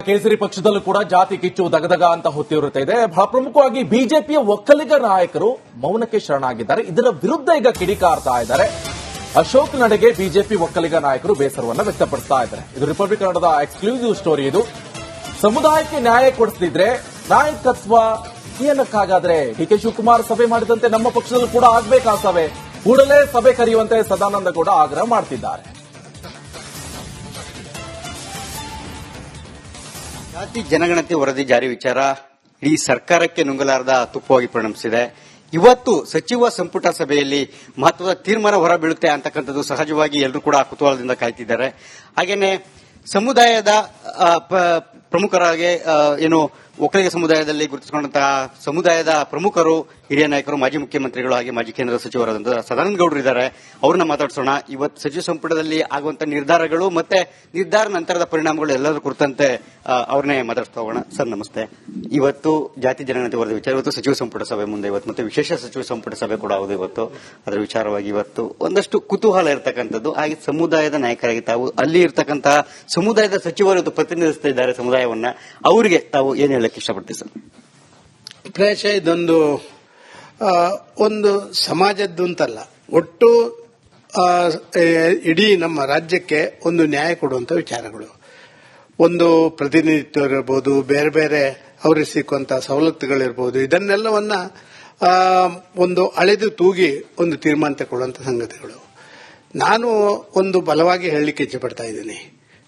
ಕೇಸರಿ ಪಕ್ಷದಲ್ಲೂ ಕೂಡ ಜಾತಿ ಕಿಚ್ಚು ದಗದಗ ಅಂತ ಹೊತ್ತಿರುತ್ತಾ ಇದೆ. ಬಹಳ ಪ್ರಮುಖವಾಗಿ ಬಿಜೆಪಿಯ ಒಕ್ಕಲಿಗ ನಾಯಕರು ಮೌನಕ್ಕೆ ಶರಣಾಗಿದ್ದಾರೆ. ಇದರ ವಿರುದ್ಧ ಈಗ ಕಿಡಿಕಾರ್ತಾ ಇದ್ದಾರೆ. ಅಶೋಕ್ ನಡೆಗೆ ಬಿಜೆಪಿ ಒಕ್ಕಲಿಗ ನಾಯಕರು ಬೇಸರವನ್ನು ವ್ಯಕ್ತಪಡಿಸ್ತಾ ಇದ್ದಾರೆ. ಇದು ರಿಪಬ್ಲಿಕ್ ಕನ್ನಡದ ಎಕ್ಸ್ಕ್ಲೂಸಿವ್ ಸ್ಟೋರಿ. ಇದು ಸಮುದಾಯಕ್ಕೆ ನ್ಯಾಯ ಕೊಡಿಸದಿದ್ರೆ ನಾಯಕತ್ವ ಏನಕ್ಕಾಗಾದ್ರೆ ಡಿಕೆ ಶಿವಕುಮಾರ್ ಸಭೆ ಮಾಡಿದಂತೆ ನಮ್ಮ ಪಕ್ಷದಲ್ಲೂ ಕೂಡ ಆಗ್ಬೇಕಾ ಸಭೆ, ಕೂಡಲೇ ಸಭೆ ಕರೆಯುವಂತೆ ಸದಾನಂದ ಗೌಡ ಆಗ್ರಹ ಮಾಡ್ತಿದ್ದಾರೆ. ಜಾತಿ ಜನಗಣತಿ ವರದಿ ಜಾರಿ ವಿಚಾರ ಇಡೀ ಸರ್ಕಾರಕ್ಕೆ ನುಂಗಲಾರದ ತುಪ್ಪವಾಗಿ ಪರಿಣಮಿಸಿದೆ. ಇವತ್ತು ಸಚಿವ ಸಂಪುಟ ಸಭೆಯಲ್ಲಿ ಮಹತ್ವದ ತೀರ್ಮಾನ ಹೊರಬೀಳುತ್ತೆ ಅಂತಕ್ಕಂಥದ್ದು ಸಹಜವಾಗಿ ಎಲ್ಲರೂ ಕೂಡ ಕುತೂಹಲದಿಂದ ಕಾಯ್ತಿದ್ದಾರೆ. ಹಾಗೇನೆ ಸಮುದಾಯದ ಪ್ರಮುಖರಾಗಿ ಏನು ಒಕ್ಕಲಿಗ ಸಮುದಾಯದಲ್ಲಿ ಗುರುತಿಸಿಕೊಂಡಂತಹ ಸಮುದಾಯದ ಪ್ರಮುಖರು, ಹಿರಿಯ ನಾಯಕರು, ಮಾಜಿ ಮುಖ್ಯಮಂತ್ರಿಗಳು ಹಾಗೆ ಮಾಜಿ ಕೇಂದ್ರ ಸಚಿವರಾದಂತಹ ಸದಾನಂದ ಗೌಡರು ಇದ್ದಾರೆ. ಅವ್ರನ್ನ ಮಾತಾಡಿಸೋಣ. ಇವತ್ತು ಸಚಿವ ಸಂಪುಟದಲ್ಲಿ ಆಗುವಂತಹ ನಿರ್ಧಾರಗಳು ಮತ್ತೆ ನಿರ್ಧಾರ ನಂತರದ ಪರಿಣಾಮಗಳು ಎಲ್ಲದರ ಕುರಿತಂತೆ ಅವ್ರನ್ನೇ ಮಾತಾಡ್ತಾ ಹೋಗೋಣ. ಸರ್ ನಮಸ್ತೆ. ಇವತ್ತು ಜಾತಿ ಜನಗಣತಿ ವರದಿ ವಿಚಾರ, ಇವತ್ತು ಸಚಿವ ಸಂಪುಟ ಸಭೆ ಮುಂದೆ ಇವತ್ತು ಮತ್ತೆ ವಿಶೇಷ ಸಚಿವ ಸಂಪುಟ ಸಭೆ ಕೂಡ ಆಗುವುದು ಇವತ್ತು. ಅದರ ವಿಚಾರವಾಗಿ ಇವತ್ತು ಒಂದಷ್ಟು ಕುತೂಹಲ ಇರತಕ್ಕಂಥದ್ದು. ಹಾಗೆ ಸಮುದಾಯದ ನಾಯಕರಾಗಿ ತಾವು ಅಲ್ಲಿ ಇರತಕ್ಕಂತಹ ಸಮುದಾಯದ ಸಚಿವರು ಇವತ್ತು ಪ್ರತಿನಿಧಿಸ್ತಾ ಇದ್ದಾರೆ ಸಮುದಾಯವನ್ನ. ಅವರಿಗೆ ತಾವು ಏನ್ ಹೇಳಕ್ಕೆ ಇಷ್ಟಪಡ್ತೀವಿ ಸರ್? ಪ್ರಾಯಶಃ ಇದೊಂದು ಒಂದು ಸಮಾಜದ್ದು ಅಂತಲ್ಲ, ಒಟ್ಟು ಇಡೀ ನಮ್ಮ ರಾಜ್ಯಕ್ಕೆ ಒಂದು ನ್ಯಾಯ ಕೊಡುವಂತ ವಿಚಾರಗಳು. ಒಂದು ಪ್ರತಿನಿಧಿತ್ವ ಇರಬಹುದು, ಬೇರೆ ಬೇರೆ ಅವರಿಗೆ ಸಿಕ್ಕುವಂತಹ ಸವಲತ್ತುಗಳಿರಬಹುದು. ಇದನ್ನೆಲ್ಲವನ್ನ ಒಂದು ಅಳೆದು ತೂಗಿ ಒಂದು ತೀರ್ಮಾನ ತಗೊಳ್ಳುವಂತ ಸಂಗತಿಗಳು. ನಾನು ಒಂದು ಬಲವಾಗಿ ಹೇಳಲಿಕ್ಕೆ ಇಚ್ಛೆ ಪಡ್ತಾ ಇದ್ದೀನಿ.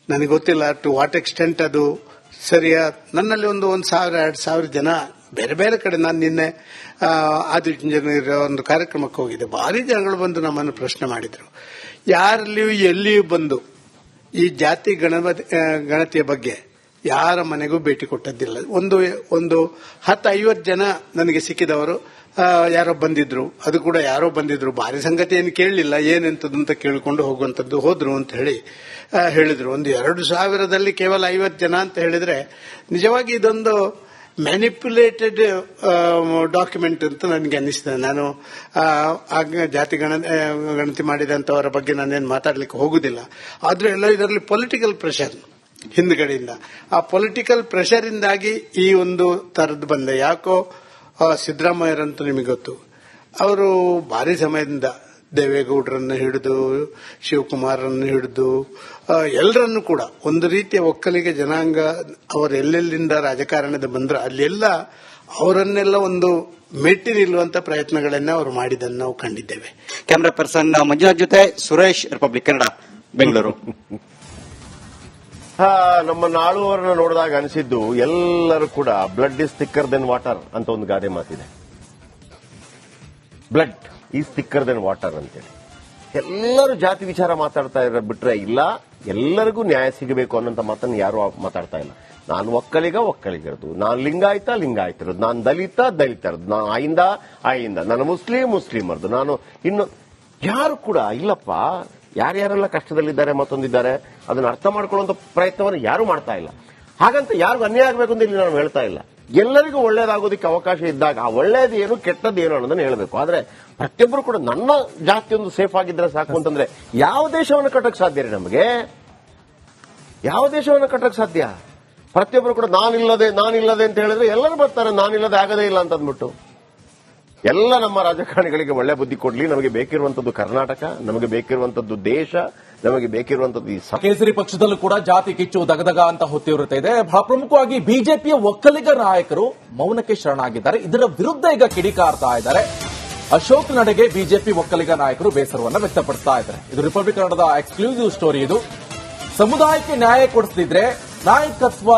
ನನಗೆ ಗೊತ್ತಿಲ್ಲ ಟು ವಾಟ್ ಎಕ್ಸ್ಟೆಂಟ್ ಅದು ಸರಿಯಾ. ನನ್ನಲ್ಲಿ ಒಂದು 1,000-2,000 ಜನ ಬೇರೆ ಬೇರೆ ಕಡೆ, ನಾನು ನಿನ್ನೆ ಆದಿಚುಂಚನಗಿರಿ ಒಂದು ಕಾರ್ಯಕ್ರಮಕ್ಕೆ ಹೋಗಿದ್ದೆ. ಭಾರಿ ಜನಗಳು ಬಂದು ನಮ್ಮನ್ನು ಪ್ರಶ್ನೆ ಮಾಡಿದ್ರು. ಯಾರಲ್ಲಿಯೂ ಎಲ್ಲಿಯೂ ಬಂದು ಈ ಜಾತಿ ಗಣತಿಯ ಬಗ್ಗೆ ಯಾರ ಮನೆಗೂ ಭೇಟಿ ಕೊಟ್ಟದ್ದಿಲ್ಲ. ಒಂದು 10-50 ಜನ ನನಗೆ ಸಿಕ್ಕಿದವರು ಯಾರೋ ಬಂದಿದ್ರು. ಅದು ಕೂಡ ಯಾರೋ ಬಂದಿದ್ರು, ಭಾರಿ ಸಂಗತಿ ಏನು ಕೇಳಲಿಲ್ಲ, ಏನೆಂತದ್ದು ಅಂತ ಕೇಳಿಕೊಂಡು ಹೋಗುವಂತದ್ದು ಹೋದ್ರು ಅಂತ ಹೇಳಿದ್ರು. ಒಂದು 2,000ದಲ್ಲಿ ಕೇವಲ 50 ಜನ ಅಂತ ಹೇಳಿದ್ರೆ ನಿಜವಾಗಿ ಇದೊಂದು ಮ್ಯಾನಿಪ್ಯುಲೇಟೆಡ್ ಡಾಕ್ಯುಮೆಂಟ್ ಅಂತ ನನಗೆ ಅನ್ನಿಸ್ತದೆ. ನಾನು ಜಾತಿ ಗಣತಿ ಮಾಡಿದಂತವರ ಬಗ್ಗೆ ನಾನೇನು ಮಾತಾಡ್ಲಿಕ್ಕೆ ಹೋಗುದಿಲ್ಲ. ಆದ್ರೆ ಎಲ್ಲ ಇದರಲ್ಲಿ ಪೊಲಿಟಿಕಲ್ ಪ್ರೆಷರ್ ಹಿಂದ್ಗಡೆಯಿಂದ, ಆ ಪೊಲಿಟಿಕಲ್ ಪ್ರೆಷರ್ ಇಂದಾಗಿ ಈ ಒಂದು ತರದ್ದು ಬಂದೆ. ಯಾಕೋ ಸಿದ್ದರಾಮಯ್ಯರಂತೂ ನಿಮಗೆ ಗೊತ್ತು, ಅವರು ಭಾರಿ ಸಮಯದಿಂದ ದೇವೇಗೌಡರನ್ನು ಹಿಡಿದು ಶಿವಕುಮಾರನ್ನು ಹಿಡಿದು ಎಲ್ಲರನ್ನು ಕೂಡ ಒಂದು ರೀತಿಯ ಒಕ್ಕಲಿಗ ಜನಾಂಗ ಅವರು ಎಲ್ಲೆಲ್ಲಿಂದ ರಾಜಕಾರಣದ ಬಂದ್ರು ಅಲ್ಲೆಲ್ಲ ಅವರನ್ನೆಲ್ಲ ಒಂದು ಮೆಟ್ಟಿ ನಿಲ್ಲುವಂತ ಪ್ರಯತ್ನಗಳನ್ನ ಅವರು ಮಾಡಿದ್ದನ್ನು ನಾವು ಕಂಡಿದ್ದೇವೆ. ಕ್ಯಾಮರಾ ಪರ್ಸನ್ ಮಂಜುನಾಥ್ ಜೊತೆ ಸುರೇಶ್, ರಿಪಬ್ಲಿಕ್ ಕನ್ನಡ, ಬೆಂಗಳೂರು. ನಮ್ಮ ನಾಳುವರನ್ನ ನೋಡಿದಾಗ ಅನಿಸಿದ್ದು ಎಲ್ಲರೂ ಕೂಡ blood is thicker than water ಅಂತ ಒಂದು ಗಾದೆ ಮಾತಿದೆ. Blood is thicker than water ಅಂತೇಳಿ ಎಲ್ಲರೂ ಜಾತಿ ವಿಚಾರ ಮಾತಾಡ್ತಾ ಇರೋ ಬಿಟ್ರೆ ಇಲ್ಲ, ಎಲ್ಲರಿಗೂ ನ್ಯಾಯ ಸಿಗಬೇಕು ಅನ್ನೋಂಥ ಮಾತನ್ನು ಯಾರು ಮಾತಾಡ್ತಾ ಇಲ್ಲ. ನಾನು ಒಕ್ಕಲಿಗರದು, ನಾನು ಲಿಂಗಾಯತರದು, ನಾನು ದಲಿತರದು, ನಾನು ಆಯಿಂದ, ನಾನು ಮುಸ್ಲಿಮರದು, ನಾನು ಇನ್ನು ಯಾರು ಕೂಡ ಇಲ್ಲಪ್ಪ. ಯಾರ್ಯಾರೆಲ್ಲ ಕಷ್ಟದಲ್ಲಿದ್ದಾರೆ, ಮತ್ತೊಂದಿದ್ದಾರೆ, ಅದನ್ನ ಅರ್ಥ ಮಾಡ್ಕೊಳ್ಳುವಂತ ಪ್ರಯತ್ನವನ್ನು ಯಾರು ಮಾಡ್ತಾ ಇಲ್ಲ. ಹಾಗಂತ ಯಾರಿಗೂ ಅನ್ಯಾಯ ಆಗಬೇಕು ಅಂತ ಇಲ್ಲಿ ನಾನು ಹೇಳ್ತಾ ಇಲ್ಲ. ಎಲ್ಲರಿಗೂ ಒಳ್ಳೇದಾಗೋದಕ್ಕೆ ಅವಕಾಶ ಇದ್ದಾಗ ಆ ಒಳ್ಳೇದು ಏನು ಕೆಟ್ಟದ್ದು ಏನು ಅನ್ನೋದನ್ನ ಹೇಳಬೇಕು. ಆದ್ರೆ ಪ್ರತಿಯೊಬ್ಬರು ಕೂಡ ನನ್ನ ಜಾತಿ ಒಂದು ಸೇಫ್ ಆಗಿದ್ರೆ ಸಾಕು ಅಂತಂದ್ರೆ ಯಾವ ದೇಶವನ್ನು ಕಟ್ಟಕ್ಕೆ ಸಾಧ್ಯ ರೀ? ನಮಗೆ ಯಾವ ದೇಶವನ್ನು ಕಟ್ಟಕ್ಕೆ ಸಾಧ್ಯ? ಪ್ರತಿಯೊಬ್ಬರು ಕೂಡ ನಾನಿಲ್ಲದೆ ಅಂತ ಹೇಳಿದ್ರೆ ಎಲ್ಲರೂ ಬರ್ತಾರೆ, ನಾನಿಲ್ಲದೆ ಆಗದೇ ಇಲ್ಲ ಅಂತ ಅಂದ್ಬಿಟ್ಟು. ಎಲ್ಲ ನಮ್ಮ ರಾಜಕಾರಣಿಗಳಿಗೆ ಒಳ್ಳೆ ಬುದ್ಧಿ ಕೊಡ್ಲಿ. ನಮಗೆ ಬೇಕಿರುವಂತದ್ದು ಕರ್ನಾಟಕ, ನಮಗೆ ಬೇಕಿರುವಂತದ್ದು ದೇಶ, ನಮಗೆ ಬೇಕಿರುವಂತದ್ದು ಈ ಕೇಸರಿ ಪಕ್ಷದಲ್ಲೂ ಕೂಡ ಜಾತಿ ಕಿಚ್ಚು ದಗದಗ ಅಂತ ಹೊತ್ತಿರುತ್ತಾ ಇದೆ. ಬಹಳ ಪ್ರಮುಖವಾಗಿ ಬಿಜೆಪಿಯ ಒಕ್ಕಲಿಗ ನಾಯಕರು ಮೌನಕ್ಕೆ ಶರಣಾಗಿದ್ದಾರೆ. ಇದರ ವಿರುದ್ಧ ಈಗ ಕಿಡಿಕಾರ್ತಾ ಇದ್ದಾರೆ. ಅಶೋಕ್ ನಡೆಗೆ ಬಿಜೆಪಿ ಒಕ್ಕಲಿಗ ನಾಯಕರು ಬೇಸರವನ್ನು ವ್ಯಕ್ತಪಡಿಸ್ತಾ ಇದ್ದಾರೆ. ಇದು ರಿಪಬ್ಲಿಕ್ ಕನ್ನಡದ ಎಕ್ಸ್ಕ್ಲೂಸಿವ್ ಸ್ಟೋರಿ. ಇದು ಸಮುದಾಯಕ್ಕೆ ನ್ಯಾಯ ಕೊಡಿಸದಿದ್ರೆ ನಾಯಕತ್ವ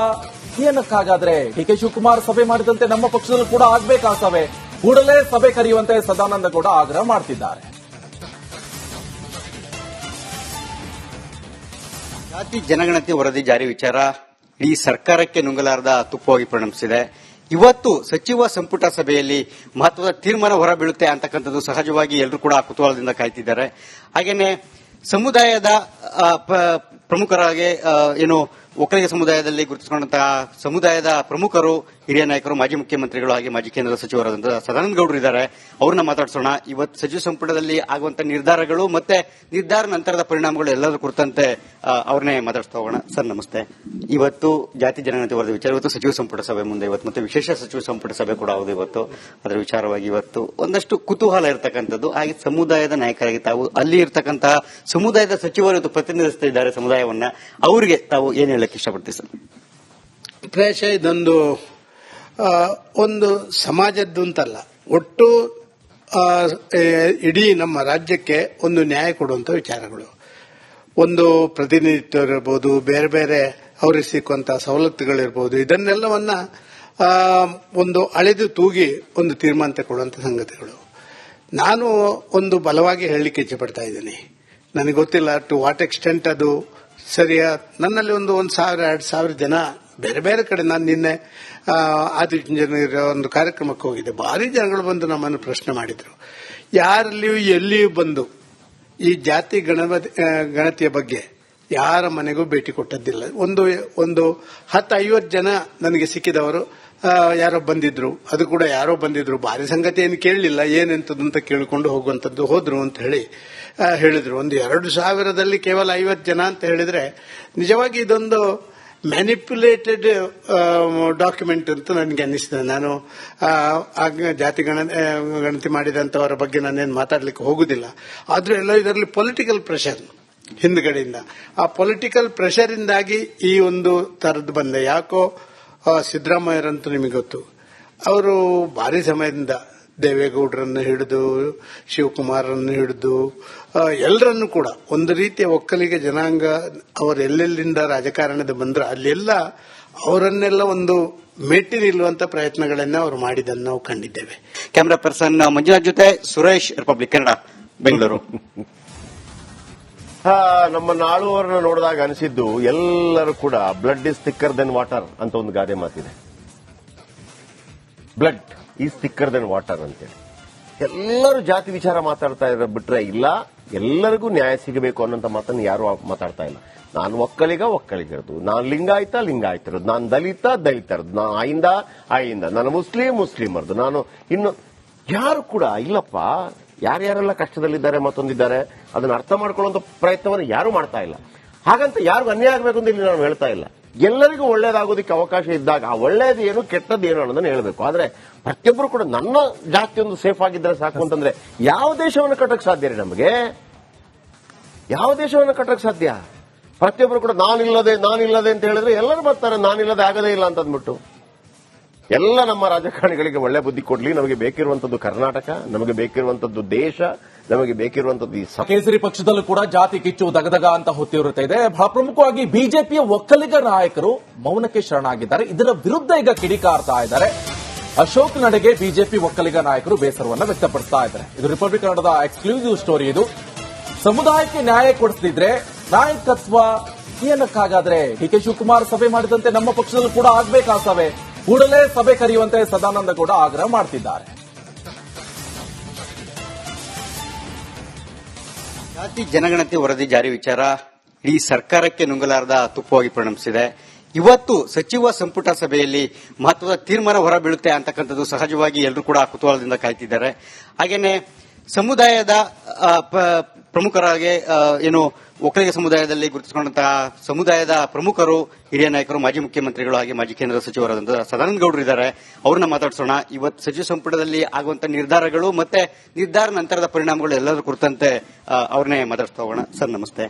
ಏನಕ್ಕಾಗಾದ್ರೆ ಡಿಕೆ ಶಿವಕುಮಾರ್ ಸಭೆ ಮಾಡಿದಂತೆ ನಮ್ಮ ಪಕ್ಷದಲ್ಲೂ ಕೂಡ ಆಗ್ಬೇಕಾ ಸಭೆ, ಕೂಡಲೇ ಸಭೆ ಕರೆಯುವಂತೆ ಸದಾನಂದ ಗೌಡ ಆಗ್ರಹ ಮಾಡ್ತಿದ್ದಾರೆ. ಜಾತಿ ಜನಗಣತಿ ವರದಿ ಜಾರಿ ವಿಚಾರ ಇಡೀ ಸರ್ಕಾರಕ್ಕೆ ನುಂಗಲಾರದ ತುಪ್ಪವಾಗಿ ಪರಿಣಮಿಸಿದೆ. ಇವತ್ತು ಸಚಿವ ಸಂಪುಟ ಸಭೆಯಲ್ಲಿ ಮಹತ್ವದ ತೀರ್ಮಾನ ಹೊರಬೀಳುತ್ತೆ ಅಂತಕ್ಕಂಥದ್ದು ಸಹಜವಾಗಿ ಎಲ್ಲರೂ ಕೂಡ ಕುತೂಹಲದಿಂದ ಕಾಯ್ತಿದ್ದಾರೆ. ಹಾಗೇನೆ ಸಮುದಾಯದ ಪ್ರಮುಖರಾಗಿ ಏನು ಒಕ್ಕಲಿಗ ಸಮುದಾಯದಲ್ಲಿ ಗುರುತಿಸಿಕೊಂಡಂತಹ ಸಮುದಾಯದ ಪ್ರಮುಖರು, ಹಿರಿಯ ನಾಯಕರು, ಮಾಜಿ ಮುಖ್ಯಮಂತ್ರಿಗಳು ಹಾಗೆ ಮಾಜಿ ಕೇಂದ್ರ ಸಚಿವರಾದಂತಹ ಸದಾನಂದ ಗೌಡರು ಇದ್ದಾರೆ. ಅವ್ರನ್ನ ಮಾತಾಡ್ಸೋಣ. ಇವತ್ತು ಸಚಿವ ಸಂಪುಟದಲ್ಲಿ ಆಗುವಂತಹ ನಿರ್ಧಾರಗಳು ಮತ್ತೆ ನಿರ್ಧಾರ ನಂತರದ ಪರಿಣಾಮಗಳು ಎಲ್ಲದರ ಕುರಿತಂತೆ ಅವ್ರನ್ನೇ ಮಾತಾಡ್ತಾ ಹೋಗೋಣ. ಸರ್ ನಮಸ್ತೆ. ಇವತ್ತು ಜಾತಿ ಜನಗಣತಿ ವರದಿ ವಿಚಾರ, ಇವತ್ತು ಸಚಿವ ಸಂಪುಟ ಸಭೆ ಮುಂದೆ ಇವತ್ತು ಮತ್ತೆ ವಿಶೇಷ ಸಚಿವ ಸಂಪುಟ ಸಭೆ ಕೂಡ ಹೌದು ಇವತ್ತು. ಅದರ ವಿಚಾರವಾಗಿ ಇವತ್ತು ಒಂದಷ್ಟು ಕುತೂಹಲ ಇರತಕ್ಕಂಥದ್ದು. ಹಾಗೆ ಸಮುದಾಯದ ನಾಯಕರಾಗಿ ತಾವು ಅಲ್ಲಿ ಇರತಕ್ಕಂತಹ ಸಮುದಾಯದ ಸಚಿವರು ಇವತ್ತು ಪ್ರತಿನಿಧಿಸ್ತಾ ಇದ್ದಾರೆ ಸಮುದಾಯವನ್ನ. ಅವರಿಗೆ ತಾವು ಏನ್ ಹೇಳಕ್ಕೆ ಇಷ್ಟಪಡ್ತೀವಿ ಸರ್? ಪ್ರಾಯಶಃ ಇದೊಂದು ಒಂದು ಸಮಾಜದ್ದು ಅಂತಲ್ಲ, ಒಟ್ಟು ಇಡೀ ನಮ್ಮ ರಾಜ್ಯಕ್ಕೆ ಒಂದು ನ್ಯಾಯ ಕೊಡುವಂತ ವಿಚಾರಗಳು. ಒಂದು ಪ್ರತಿನಿಧಿತ್ವ ಇರಬಹುದು, ಬೇರೆ ಬೇರೆ ಅವರಿಗೆ ಸಿಕ್ಕುವಂತಹ ಸವಲತ್ತುಗಳಿರ್ಬೋದು, ಇದನ್ನೆಲ್ಲವನ್ನ ಒಂದು ಅಳೆದು ತೂಗಿ ಒಂದು ತೀರ್ಮಾನ ತಗೊಳ್ಳುವಂತ ಸಂಗತಿಗಳು. ನಾನು ಒಂದು ಬಲವಾಗಿ ಹೇಳಲಿಕ್ಕೆ ಇಚ್ಛೆಪಡ್ತಾ ಇದ್ದೀನಿ. ನನಗೆ ಗೊತ್ತಿಲ್ಲ ಟು ವಾಟ್ ಎಕ್ಸ್ಟೆಂಟ್ ಅದು ಸರಿಯಾ. ನನ್ನಲ್ಲಿ ಒಂದು 1,000-2,000 ಜನ ಬೇರೆ ಬೇರೆ ಕಡೆ, ನಾನು ನಿನ್ನೆ ಆದಿಚುಂಚನಗಿರಿ ಒಂದು ಕಾರ್ಯಕ್ರಮಕ್ಕೆ ಹೋಗಿದ್ದೆ. ಭಾರಿ ಜನಗಳು ಬಂದು ನಮ್ಮನ್ನು ಪ್ರಶ್ನೆ ಮಾಡಿದ್ರು. ಯಾರಲ್ಲಿಯೂ ಎಲ್ಲಿಯೂ ಬಂದು ಈ ಜಾತಿ ಗಣತಿಯ ಬಗ್ಗೆ ಯಾರ ಮನೆಗೂ ಭೇಟಿ ಕೊಟ್ಟದ್ದಿಲ್ಲ. ಒಂದು 10-50 ಜನ ನನಗೆ ಸಿಕ್ಕಿದವರು ಯಾರೋ ಬಂದಿದ್ರು. ಅದು ಕೂಡ ಯಾರೋ ಬಂದಿದ್ರು, ಭಾರಿ ಸಂಗತಿ ಏನು ಕೇಳಲಿಲ್ಲ, ಏನೆಂತದ್ದು ಅಂತ ಕೇಳಿಕೊಂಡು ಹೋಗುವಂತದ್ದು ಹೋದ್ರು ಅಂತ ಹೇಳಿದ್ರು. ಒಂದು 2,000ದಲ್ಲಿ ಕೇವಲ 50 ಜನ ಅಂತ ಹೇಳಿದ್ರೆ ನಿಜವಾಗಿ ಇದೊಂದು ಮ್ಯಾನಿಪ್ಯುಲೇಟೆಡ್ ಡಾಕ್ಯುಮೆಂಟ್ ಅಂತ ನನಗೆ ಅನ್ನಿಸ್ತದೆ. ನಾನು ಜಾತಿ ಗಣತಿ ಮಾಡಿದಂತವರ ಬಗ್ಗೆ ನಾನೇನು ಮಾತಾಡ್ಲಿಕ್ಕೆ ಹೋಗುದಿಲ್ಲ. ಆದ್ರೂ ಎಲ್ಲ ಇದರಲ್ಲಿ ಪೊಲಿಟಿಕಲ್ ಪ್ರೆಷರ್ ಹಿಂದ್ಗಡೆಯಿಂದ, ಆ ಪೊಲಿಟಿಕಲ್ ಪ್ರೆಷರ್ ಇಂದಾಗಿ ಈ ಒಂದು ತರದ್ದು ಬಂದೆ. ಯಾಕೋ ಸಿದ್ದರಾಮಯ್ಯರಂತೂ ನಿಮಗೆ ಗೊತ್ತು, ಅವರು ಭಾರಿ ಸಮಯದಿಂದ ದೇವೇಗೌಡರನ್ನು ಹಿಡಿದು ಶಿವಕುಮಾರನ್ನು ಹಿಡಿದು ಎಲ್ಲರನ್ನು ಕೂಡ ಒಂದು ರೀತಿಯ ಒಕ್ಕಲಿಗ ಜನಾಂಗ ಅವರೆಲ್ಲೆಲ್ಲಿಂದ ರಾಜಕಾರಣದ ಬಂದ್ರು ಅಲ್ಲೆಲ್ಲ ಅವರನ್ನೆಲ್ಲ ಒಂದು ಮೆಟ್ಟಿ ನಿಲ್ಲುವಂತ ಪ್ರಯತ್ನಗಳನ್ನ ಅವರು ಮಾಡಿದ್ದನ್ನು ನಾವು ಕಂಡಿದ್ದೇವೆ. ಕ್ಯಾಮರಾ ಪರ್ಸನ್ ಮಂಜುನಾಥ್ ಜೊತೆ ಸುರೇಶ್, ರಿಪಬ್ಲಿಕ್ ಕನ್ನಡ, ಬೆಂಗಳೂರು. ನಮ್ಮ ನಾಳುವರನ್ನ ನೋಡಿದಾಗ ಅನಿಸಿದ್ದು ಎಲ್ಲರೂ ಕೂಡ blood is thicker than water ಅಂತ ಒಂದು ಗಾದೆ ಮಾತಿದೆ. Blood is thicker than water ಅಂತೇಳಿ ಎಲ್ಲರೂ ಜಾತಿ ವಿಚಾರ ಮಾತಾಡ್ತಾ ಇರೋ ಬಿಟ್ರೆ ಇಲ್ಲ, ಎಲ್ಲರಿಗೂ ನ್ಯಾಯ ಸಿಗಬೇಕು ಅನ್ನೋಂಥ ಮಾತನ್ನು ಯಾರು ಮಾತಾಡ್ತಾ ಇಲ್ಲ. ನಾನು ಒಕ್ಕಲಿಗರದು, ನಾನು ಲಿಂಗಾಯತರದು, ನಾನು ದಲಿತರದು, ನಾನು ಆಯಿಂದ, ನಾನು ಮುಸ್ಲಿಮರದು, ನಾನು ಇನ್ನು ಯಾರು ಕೂಡ ಇಲ್ಲಪ್ಪ. ಯಾರ್ಯಾರೆಲ್ಲ ಕಷ್ಟದಲ್ಲಿದ್ದಾರೆ ಮತ್ತೊಂದಿದ್ದಾರೆ ಅದನ್ನು ಅರ್ಥ ಮಾಡ್ಕೊಳ್ಳುವಂತ ಪ್ರಯತ್ನವನ್ನು ಯಾರು ಮಾಡ್ತಾ ಇಲ್ಲ. ಹಾಗಂತ ಯಾರಿಗೂ ಅನ್ಯಾಯ ಆಗಬೇಕು ಅಂತ ಇಲ್ಲಿ ನಾನು ಹೇಳ್ತಾ ಇಲ್ಲ. ಎಲ್ಲರಿಗೂ ಒಳ್ಳೇದಾಗೋದಕ್ಕೆ ಅವಕಾಶ ಇದ್ದಾಗ ಆ ಒಳ್ಳೇದು ಏನು ಕೆಟ್ಟದ್ದು ಏನು ಅನ್ನೋದನ್ನ ಹೇಳಬೇಕು. ಆದ್ರೆ ಪ್ರತಿಯೊಬ್ಬರು ಕೂಡ ನನ್ನ ಜಾತಿ ಒಂದು ಸೇಫ್ ಆಗಿದ್ರೆ ಸಾಕು ಅಂತಂದ್ರೆ ಯಾವ ದೇಶವನ್ನು ಕಟ್ಟಕ್ಕೆ ಸಾಧ್ಯ ರೀ? ನಮಗೆ ಯಾವ ದೇಶವನ್ನು ಕಟ್ಟಕ್ಕೆ ಸಾಧ್ಯ? ಪ್ರತಿಯೊಬ್ಬರು ಕೂಡ ನಾನಿಲ್ಲದೆ ಅಂತ ಹೇಳಿದ್ರೆ ಎಲ್ಲರೂ ಬರ್ತಾರೆ, ನಾನಿಲ್ಲದೆ ಆಗದೇ ಇಲ್ಲ ಅಂತ ಅಂದ್ಬಿಟ್ಟು. ಎಲ್ಲ ನಮ್ಮ ರಾಜಕಾರಣಿಗಳಿಗೆ ಒಳ್ಳೆ ಬುದ್ಧಿ ಕೊಡ್ಲಿ. ನಮಗೆ ಬೇಕಿರುವಂತದ್ದು ಕರ್ನಾಟಕ, ನಮಗೆ ಬೇಕಿರುವಂತದ್ದು ದೇಶ, ನಮಗೆ ಬೇಕಿರುವಂತದ್ದು ಈ ಕೇಸರಿ ಪಕ್ಷದಲ್ಲೂ ಕೂಡ ಜಾತಿ ಕಿಚ್ಚು ದಗದಗ ಅಂತ ಹೊತ್ತಿರುತ್ತಾ ಇದೆ. ಬಹಳ ಪ್ರಮುಖವಾಗಿ ಬಿಜೆಪಿಯ ಒಕ್ಕಲಿಗ ನಾಯಕರು ಮೌನಕ್ಕೆ ಶರಣಾಗಿದ್ದಾರೆ. ಇದರ ವಿರುದ್ಧ ಈಗ ಕಿಡಿಕಾರ್ತಾ ಇದ್ದಾರೆ. ಅಶೋಕ್ ನಡೆಗೆ ಬಿಜೆಪಿ ಒಕ್ಕಲಿಗ ನಾಯಕರು ಬೇಸರವನ್ನ ವ್ಯಕ್ತಪಡಿಸ್ತಾ ಇದ್ದಾರೆ. ಇದು ರಿಪಬ್ಲಿಕ್ ಕನ್ನಡದ ಎಕ್ಸ್ಕ್ಲೂಸಿವ್ ಸ್ಟೋರಿ. ಇದು ಸಮುದಾಯಕ್ಕೆ ನ್ಯಾಯ ಕೊಡಿಸದಿದ್ರೆ ನಾಯಕತ್ವ ಏನಕ್ಕಾಗಾದ್ರೆ ಡಿ.ಕೆ. ಶಿವಕುಮಾರ್ ಸಭೆ ಮಾಡಿದಂತೆ ನಮ್ಮ ಪಕ್ಷದಲ್ಲೂ ಕೂಡ ಆಗ್ಬೇಕಾ ಸಭೆ? ಕೂಡಲೇ ಸಭೆ ಕರೆಯುವಂತೆ ಸದಾನಂದ ಗೌಡ ಆಗ್ರಹ ಮಾಡ್ತಿದ್ದಾರೆ. ಜಾತಿ ಜನಗಣತಿ ವರದಿ ಜಾರಿ ವಿಚಾರ ಇಡೀ ಸರ್ಕಾರಕ್ಕೆ ನುಂಗಲಾರದ ತುಪ್ಪವಾಗಿ ಪರಿಣಮಿಸಿದೆ. ಇವತ್ತು ಸಚಿವ ಸಂಪುಟ ಸಭೆಯಲ್ಲಿ ಮಹತ್ವದ ತೀರ್ಮಾನ ಹೊರಬೀಳುತ್ತೆ ಅಂತಕ್ಕಂಥದ್ದು ಸಹಜವಾಗಿ ಎಲ್ಲರೂ ಕೂಡ ಕುತೂಹಲದಿಂದ ಕಾಯ್ತಿದ್ದಾರೆ. ಹಾಗೇನೆ ಸಮುದಾಯದ ಪ್ರಮುಖರಾಗಿ ಏನು ಒಕ್ಕಲಿಗ ಸಮುದಾಯದಲ್ಲಿ ಗುರುತಿಸಿಕೊಂಡಂತಹ ಸಮುದಾಯದ ಪ್ರಮುಖರು, ಹಿರಿಯ ನಾಯಕರು, ಮಾಜಿ ಮುಖ್ಯಮಂತ್ರಿಗಳು ಹಾಗೆ ಮಾಜಿ ಕೇಂದ್ರ ಸಚಿವರಾದಂತಹ ಸದಾನಂದ ಗೌಡರು ಇದ್ದಾರೆ. ಅವ್ರನ್ನ ಮಾತಾಡ್ಸೋಣ. ಇವತ್ತು ಸಚಿವ ಸಂಪುಟದಲ್ಲಿ ಆಗುವಂತಹ ನಿರ್ಧಾರಗಳು ಮತ್ತೆ ನಿರ್ಧಾರ ನಂತರದ ಪರಿಣಾಮಗಳು ಎಲ್ಲದರ ಕುರಿತಂತೆ ಅವ್ರನ್ನೇ ಮಾತಾಡ್ತಾ ಹೋಗೋಣ. ಸರ್ ನಮಸ್ತೆ.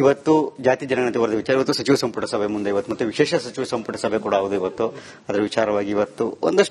ಇವತ್ತು ಜಾತಿ ಜನಗಣತಿ ವರದಿ ವಿಚಾರ, ಇವತ್ತು ಸಚಿವ ಸಂಪುಟ ಸಭೆ ಮುಂದೆ ಇವತ್ತು ಮತ್ತೆ ವಿಶೇಷ ಸಚಿವ ಸಂಪುಟ ಸಭೆ ಕೂಡ ಹೌದು ಇವತ್ತು. ಅದರ ವಿಚಾರವಾಗಿ ಇವತ್ತು ಒಂದಷ್ಟು